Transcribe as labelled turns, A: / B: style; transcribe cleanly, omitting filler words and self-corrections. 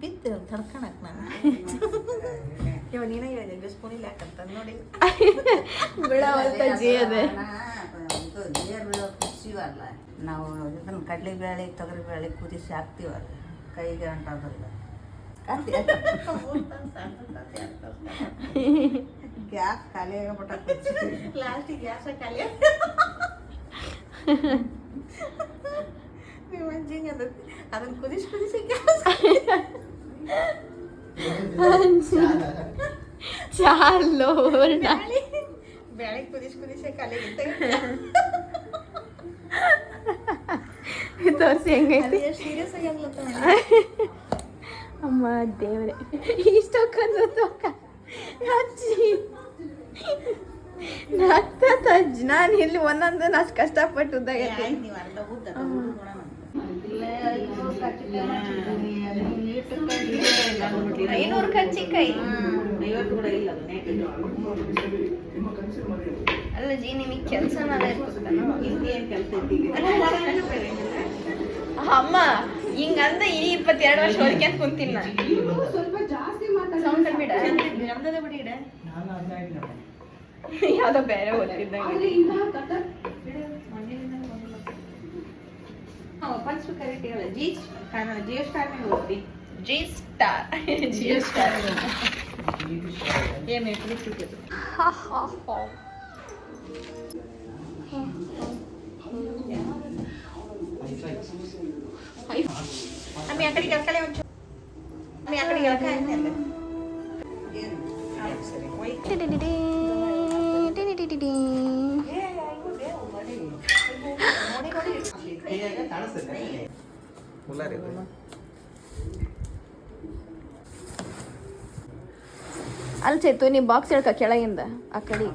A: ಬಿತ್ತು ತಡ್ಕೊಳಕ್ ನಾನು ಇವ ನೀನೇ ಹೇಳಿದೆ ಸ್ಪೂನಿಲ್ಲ ಯಾಕಂತ ನೋಡಿ
B: ಬಿಡವಲ್ತಜ್ಜಿ ಅದೇ
A: ನೀರು ಬೀಳೋ ಕುದಿಸಿವಲ್ಲ ನಾವು ಇದನ್ನ ಕಡಲೆಬೇಳೆ ತೊಗರಿಬೇಳೆ ಕುದಿಸಿ ಹಾಕ್ತೀವಲ್ಲ ಕೈಗೆ ಅಂಟೋದಲ್ಲ ಗ್ಯಾಸ್ ಖಾಲಿ ಆಗಬಿಟ್ಟ ಲಾಸ್ಟಿಗೆ ಗ್ಯಾಸ ಖಾಲಿ ನೀವು ಅಜ್ಜಿಂಗ್ ಅದನ್ನ ಕುದಿಸಿ ಗ್ಯಾಸ್
B: ಚಾಲು
A: ಬೇಳೆ ಕುದಿಸಿ ಖಾಲಿ
B: ತೋರಿಸಿ ಹೆಂಗೈತಿ
A: ಸೀರಿಯಸ್ ಆಗಿ ಆಗ್ಲತ್ತ
B: ಅಮ್ಮ ದೇವ್ರೆ ಇಷ್ಟೊಂದು ತೋಕ ಅಜ್ಜಿ ಅಜ್ಜಿ ನಾನು ಇಲ್ಲಿ ಒಂದೊಂದು ಅಷ್ಟು ಕಷ್ಟಪಟ್ಟು ಉದ್ದಾಗೈತಿ
A: ನೀವು ಅರ್ಧ ಉದ್ದ
B: ಐನೂರು ಕರ್ಚಿಕಾಯಿ ಅಲ್ಲ ಜಿ ನಿಮಗೆ ಕೆಲಸ ಅಮ್ಮ ಹಿಂಗಂದ ಈ 22 ವರ್ಷ ಹೊರಕ್ಯಾಂತ ಕುಂತೀನಿ ಸೌಂಡ್ ಬಿಡ ಯಾವ್ದೋ ಬೇರೆ ಓದ್ತಿದ್ದಂಗೆ ಜಿಯೋ ಸ್ಟಾರ್
A: आम्ही आकडे गेलकाले म्हणतो आम्ही आकडे गेलकाय
B: ಅಲ್ಲಿ ಚೇತು ನೀ ಬಾಕ್ಸ್ ಹೇಳ್ಕ ಕೆಳಗಿಂದ ಆ ಕಡೆ